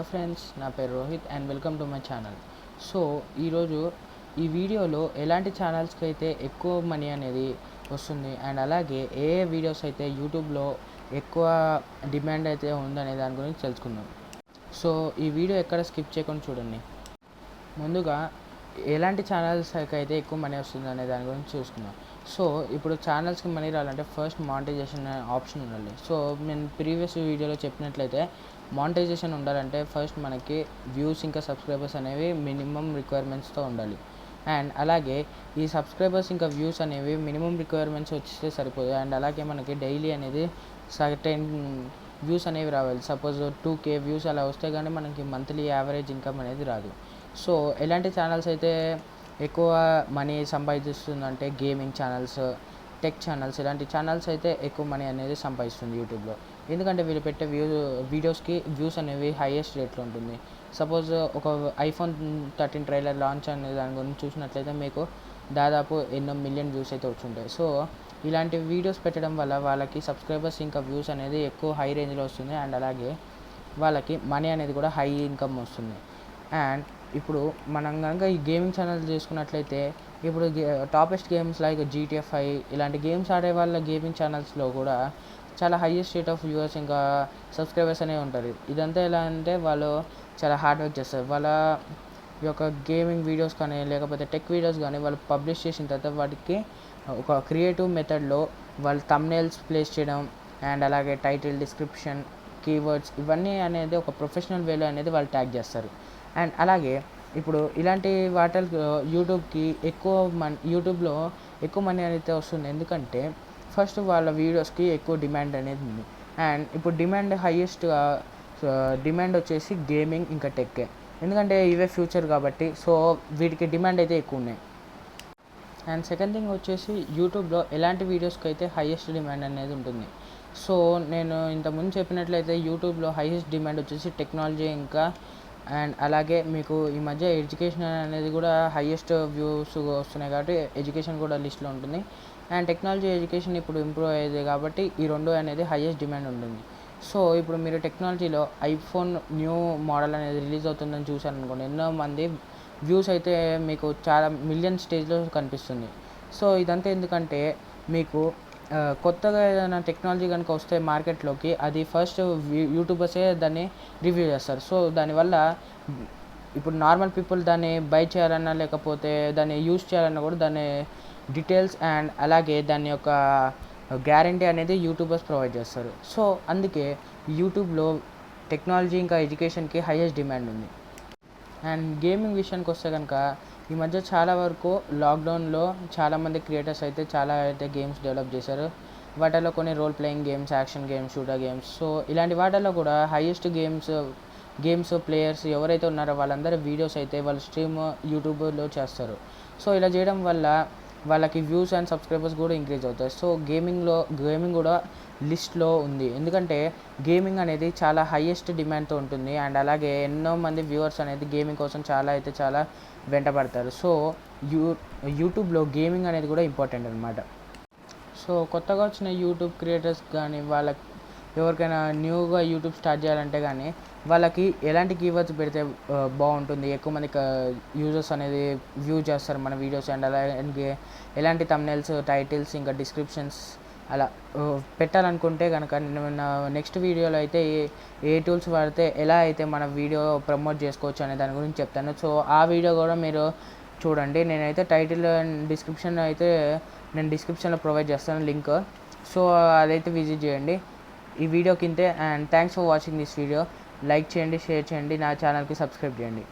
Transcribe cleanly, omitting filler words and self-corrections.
Friends, నా పేరు Rohit and welcome to my channel. So ఈరోజు ఈ వీడియోలో ఎలాంటి ఛానల్స్కి అయితే ఎక్కువ మనీ అనేది వస్తుంది అండ్ అలాగే ఏ వీడియోస్ అయితే యూట్యూబ్లో ఎక్కువ డిమాండ్ అయితే ఉందనే దాని గురించి తెలుసుకుందాం. సో ఈ వీడియో ఎక్కడ స్కిప్ చేయకుండా చూడండి. ముందుగా ఎలాంటి ఛానల్స్కి అయితే ఎక్కువ మనీ వస్తుంది అనే దాని గురించి చూసుకుందాం. సో ఇప్పుడు ఛానల్స్కి మనీ రావాలంటే ఫస్ట్ మానిటైజేషన్ ఆప్షన్ ఉండాలి. సో నేను ప్రీవియస్ వీడియోలో చెప్పినట్లయితే మానిటైజేషన్ ఉండాలంటే ఫస్ట్ మనకి వ్యూస్ ఇంకా సబ్స్క్రైబర్స్ అనేవి మినిమం రిక్వైర్మెంట్స్తో ఉండాలి. అండ్ అలాగే ఈ సబ్స్క్రైబర్స్ ఇంకా వ్యూస్ అనేవి మినిమం రిక్వైర్మెంట్స్ వచ్చేస్తే సరిపోదు. అండ్ అలాగే మనకి డైలీ అనేది సర్టెన్ వ్యూస్ అనేవి రావాలి. సపోజ్ 2K వ్యూస్ అలా వస్తే కానీ మనకి మంత్లీ యావరేజ్ ఇన్కమ్ అనేది రాదు. సో ఎలాంటి ఛానల్స్ అయితే ఎక్కువ మనీ సంపాదిస్తుందంటే గేమింగ్ ఛానల్స్, టెక్ ఛానల్స్, ఇలాంటి ఛానల్స్ అయితే ఎక్కువ మనీ అనేది సంపాదిస్తుంది యూట్యూబ్లో. ఎందుకంటే వీళ్ళు పెట్టే వీడియోస్కి వ్యూస్ అనేవి హైయెస్ట్ రేట్లో ఉంటుంది. సపోజ్ ఒక iPhone 13 ట్రైలర్ లాంచ్ అనే దాని గురించి చూసినట్లయితే మీకు దాదాపు ఎన్నో మిలియన్ వ్యూస్ అయితే వచ్చుంటాయి. సో ఇలాంటి వీడియోస్ పెట్టడం వల్ల వాళ్ళకి సబ్స్క్రైబర్స్ ఇంకా వ్యూస్ అనేది ఎక్కువ హై రేంజ్లో వస్తుంది. అండ్ అలాగే వాళ్ళకి మనీ అనేది కూడా హై ఇన్కమ్ వస్తుంది. అండ్ ఇప్పుడు మనం కనుక ఈ గేమింగ్ ఛానల్స్ చేసుకున్నట్లయితే ఇప్పుడు టాపెస్ట్ గేమ్స్ లైక్ GTA 5 ఇలాంటి గేమ్స్ ఆడే వాళ్ళ గేమింగ్ ఛానల్స్లో కూడా చాలా హైయెస్ట్ రేట్ ఆఫ్ వ్యూవర్స్ ఇంకా సబ్స్క్రైబర్స్ అనేవి ఉంటారు. ఇదంతా ఎలా అంటే వాళ్ళు చాలా హార్డ్ వర్క్ చేస్తారు. వాళ్ళ యొక్క గేమింగ్ వీడియోస్ కానీ లేకపోతే టెక్ వీడియోస్ కానీ వాళ్ళు పబ్లిష్ చేసిన తర్వాత వాటికి ఒక క్రియేటివ్ మెథడ్లో వాళ్ళు థంబ్నెయిల్స్ ప్లేస్ చేయడం అండ్ అలాగే టైటిల్, డిస్క్రిప్షన్, కీవర్డ్స్ ఇవన్నీ అనేది ఒక ప్రొఫెషనల్ వేలో అనేది వాళ్ళు ట్యాగ్ చేస్తారు. అండ్ అలాగే ఇప్పుడు ఇలాంటి వాటికి యూట్యూబ్లో ఎక్కువ మనీ అయితే వస్తుంది. ఎందుకంటే ఫస్ట్ వాళ్ళ వీడియోస్కి ఎక్కువ డిమాండ్ అనేది ఉంది. అండ్ ఇప్పుడు డిమాండ్ వచ్చేసి గేమింగ్ ఇంకా టెక్, ఎందుకంటే ఇవే ఫ్యూచర్ కాబట్టి. సో వీటికి డిమాండ్ అయితే ఎక్కువ ఉన్నాయి. అండ్ సెకండ్ థింగ్ వచ్చేసి యూట్యూబ్లో ఎలాంటి వీడియోస్కి అయితే హైయెస్ట్ డిమాండ్ అనేది ఉంటుంది. సో నేను ఇంతకుముందు చెప్పినట్లయితే యూట్యూబ్లో హైయెస్ట్ డిమాండ్ వచ్చేసి టెక్నాలజీ ఇంకా అండ్ అలాగే మీకు ఈ మధ్య ఎడ్యుకేషన్ అనేది కూడా హైయెస్ట్ వ్యూస్ వస్తున్నాయి కాబట్టి ఎడ్యుకేషన్ కూడా లిస్ట్లో ఉంటుంది. అండ్ టెక్నాలజీ, ఎడ్యుకేషన్ ఇప్పుడు ఇంప్రూవ్ అయ్యేది కాబట్టి ఈ రెండు అనేది హైయెస్ట్ డిమాండ్ ఉంటుంది. సో ఇప్పుడు మీరు టెక్నాలజీలో iPhone న్యూ మోడల్ అనేది రిలీజ్ అవుతుందని చూశారనుకోండి, ఎన్నో మంది వ్యూస్ అయితే మీకు చాలా మిలియన్ స్టేజ్లో కనిపిస్తుంది. సో ఇదంతా ఎందుకంటే మీకు కొత్తగా ఏదైనా టెక్నాలజీ కనుక వస్తే మార్కెట్లోకి అది ఫస్ట్ యూట్యూబర్సే దాన్ని రివ్యూ చేస్తారు. సో దానివల్ల ఇప్పుడు నార్మల్ పీపుల్ దాన్ని బై చేయాలన్నా లేకపోతే దాన్ని యూజ్ చేయాలన్నా కూడా దాని డీటెయిల్స్ అండ్ అలాగే దాని యొక్క గ్యారంటీ అనేది యూట్యూబర్స్ ప్రొవైడ్ చేస్తారు. సో అందుకే యూట్యూబ్లో టెక్నాలజీ ఇంకా ఎడ్యుకేషన్కి హైయెస్ట్ డిమాండ్ ఉంది. అండ్ గేమింగ్ విషయానికి వస్తే కనుక ఈ మధ్య చాలా వరకు లాక్డౌన్లో చాలామంది క్రియేటర్స్ అయితే చాలా అయితే గేమ్స్ డెవలప్ చేశారు. వాటిలో కొన్ని role playing games, action games, shooter games. So ఇలాంటి వాటిల్లో కూడా హైయెస్ట్ గేమ్స్ ప్లేయర్స్ ఎవరైతే ఉన్నారో వాళ్ళందరూ వీడియోస్ అయితే వాళ్ళ స్ట్రీమ్ యూట్యూబ్లో చేస్తారు. సో ఇలా చేయడం వల్ల వాళ్ళకి వ్యూస్ అండ్ సబ్స్క్రైబర్స్ కూడా ఇంక్రీజ్ అవుతాయి. సో గేమింగ్ కూడా లిస్ట్లో ఉంది. ఎందుకంటే గేమింగ్ అనేది చాలా హైయెస్ట్ డిమాండ్తో ఉంటుంది. అండ్ అలాగే ఎన్నో మంది వ్యూవర్స్ అనేది గేమింగ్ కోసం చాలా వెంటపడతారు. సో యూట్యూబ్లో గేమింగ్ అనేది కూడా ఇంపార్టెంట్ అనమాట. సో కొత్తగా వచ్చిన యూట్యూబ్ క్రియేటర్స్ కానీ ఎవరికైనా న్యూగా యూట్యూబ్ స్టార్ట్ చేయాలంటే కానీ వాళ్ళకి ఎలాంటి కీవర్డ్స్ పెడితే బాగుంటుంది, ఎక్కువ మంది యూజర్స్ అనేది వ్యూ చేస్తారు మన వీడియోస్. అండ్ అలాగే ఎలాంటి థంబ్నెయిల్స్, టైటిల్స్ ఇంకా డిస్క్రిప్షన్స్ అలా పెట్టాలనుకుంటే కనుక నేను నెక్స్ట్ వీడియోలో అయితే ఏ టూల్స్ వాడితే ఎలా అయితే మన వీడియో ప్రమోట్ చేసుకోవచ్చు అనే దాని గురించి చెప్తాను. సో ఆ వీడియో కూడా మీరు చూడండి. నేనైతే టైటిల్ అండ్ డిస్క్రిప్షన్ అయితే నేను డిస్క్రిప్షన్లో ప్రొవైడ్ చేస్తాను లింక్. సో అదైతే విజిట్ చేయండి ఈ వీడియో కిందే. And thanks for watching this video. Like చేయండి, షేర్ చేయండి, నా ఛానల్కి సబ్స్క్రైబ్ చేయండి.